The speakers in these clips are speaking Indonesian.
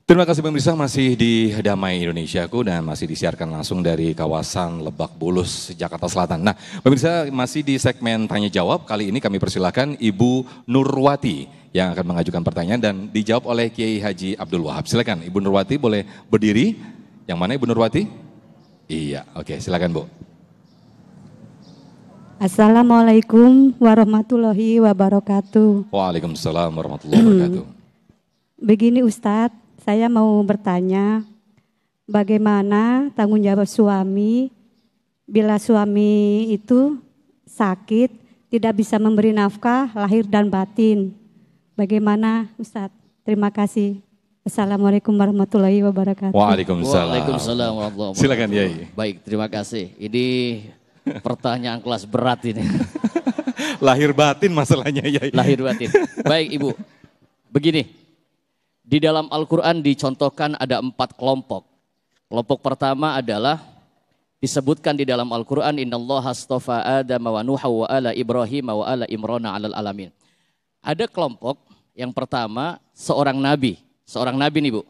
Terima kasih pemirsa, masih di Damai Indonesiaku dan masih disiarkan langsung dari kawasan Lebak Bulus, Jakarta Selatan. Nah pemirsa, masih di segmen tanya jawab, kali ini kami persilakan Ibu Nurwati yang akan mengajukan pertanyaan dan dijawab oleh Kiai Haji Abdul Wahab. Silakan Ibu Nurwati boleh berdiri. Yang mana Ibu Nurwati? Iya, oke, silakan Bu. Assalamualaikum warahmatullahi wabarakatuh. Waalaikumsalam warahmatullahi wabarakatuh. Begini Ustadz, saya mau bertanya, bagaimana tanggung jawab suami bila suami itu sakit, tidak bisa memberi nafkah lahir dan batin. Bagaimana Ustadz? Terima kasih. Assalamualaikum warahmatullahi wabarakatuh. Waalaikumsalam. Waalaikumsalam warahmatullahi wabarakatuh. Silakan Yai. Baik, terima kasih. Ini pertanyaan kelas berat ini. Lahir batin masalahnya Yai. Lahir batin. Baik Ibu, begini. Di dalam Al-Quran dicontohkan ada 4 kelompok. Kelompok pertama adalah disebutkan di dalam Al-Quran, Innallaha astafa Adam wa Nuha wa ala Ibrahim wa ala Imrana alal alamin. Ada kelompok yang pertama seorang nabi. Seorang nabi nih Bu.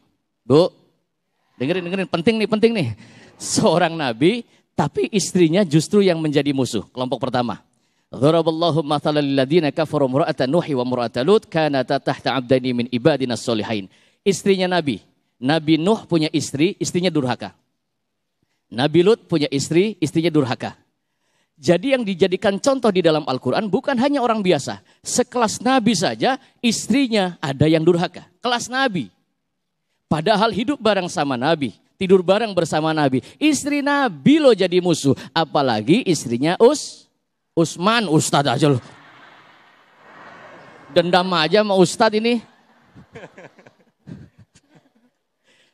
Bu, dengerin, penting nih. Seorang nabi tapi istrinya justru yang menjadi musuh. Kelompok pertama. Dharaballahu mathalan lil ladzina kafaru imra'atan Nuhi wa imra'atan Lut kanata tahta 'abdaini min ibadina sholihain. Istrinya Nabi. Nabi Nuh punya istri, istrinya durhaka. Nabi Lut punya istri, istrinya durhaka. Jadi yang dijadikan contoh di dalam Al-Quran bukan hanya orang biasa. Sekelas Nabi saja istrinya ada yang durhaka. Kelas Nabi. Padahal hidup bareng sama Nabi. Tidur bareng bersama Nabi. Istri Nabi loh jadi musuh. Apalagi istrinya Usman, Ustadz aja loh. Dendam aja sama Ustadz ini.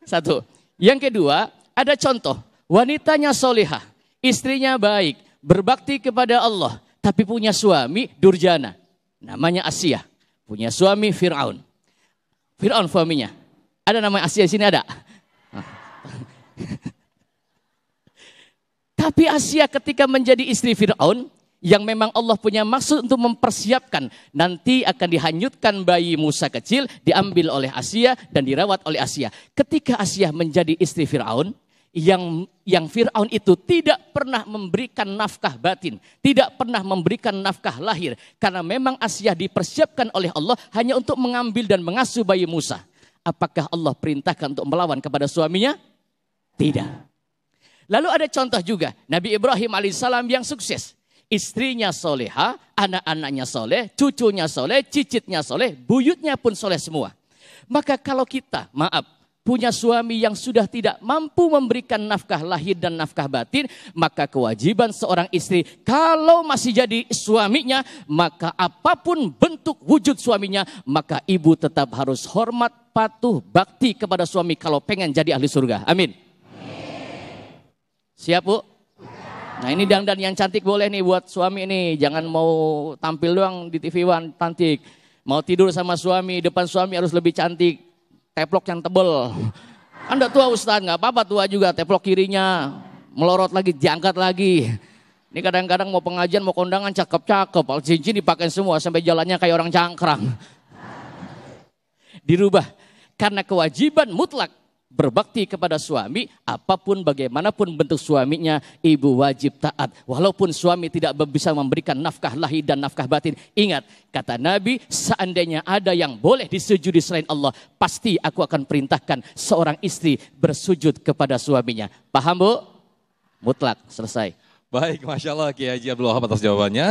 Satu. Yang kedua, ada contoh. Wanitanya solihah. Istrinya baik. Berbakti kepada Allah. Tapi punya suami durjana. Namanya Asia. Punya suami Fir'aun. Fir'aun suaminya. Ada nama Asia di sini ada? Tapi Asia ketika menjadi istri Fir'aun, yang memang Allah punya maksud untuk mempersiapkan, nanti akan dihanyutkan bayi Musa kecil, diambil oleh Asia dan dirawat oleh Asia. Ketika Asia menjadi istri Fir'aun, yang Fir'aun itu tidak pernah memberikan nafkah batin, tidak pernah memberikan nafkah lahir, karena memang Asia dipersiapkan oleh Allah hanya untuk mengambil dan mengasuh bayi Musa. Apakah Allah perintahkan untuk melawan kepada suaminya? Tidak. Lalu ada contoh juga, Nabi Ibrahim alaihissalam yang sukses. Istrinya soleha, anak-anaknya soleh, cucunya soleh, cicitnya soleh, buyutnya pun soleh semua. Maka kalau kita, punya suami yang sudah tidak mampu memberikan nafkah lahir dan nafkah batin, maka kewajiban seorang istri, kalau masih jadi suaminya, maka apapun bentuk wujud suaminya, maka ibu tetap harus hormat, patuh, bakti kepada suami kalau pengen jadi ahli surga. Amin. Siap Bu? Nah ini dandan yang cantik boleh nih buat suami nih. Jangan mau tampil doang di TV One cantik. Mau tidur sama suami, depan suami harus lebih cantik. Teplok yang tebel. Anda tua Ustaz, nggak apa-apa tua juga. Teplok kirinya melorot lagi, diangkat lagi. Ini kadang-kadang mau pengajian, mau kondangan cakep-cakep. Cincin dipakai semua sampai jalannya kayak orang cangkrang. Dirubah. Karena kewajiban mutlak berbakti kepada suami, apapun bagaimanapun bentuk suaminya, ibu wajib taat. Walaupun suami tidak bisa memberikan nafkah lahir dan nafkah batin. Ingat, kata Nabi, seandainya ada yang boleh disujudi selain Allah, pasti aku akan perintahkan seorang istri bersujud kepada suaminya. Paham Bu? Mutlak, selesai. Baik, Masya Allah Kiai Haji Abdul Wahab atas jawabannya.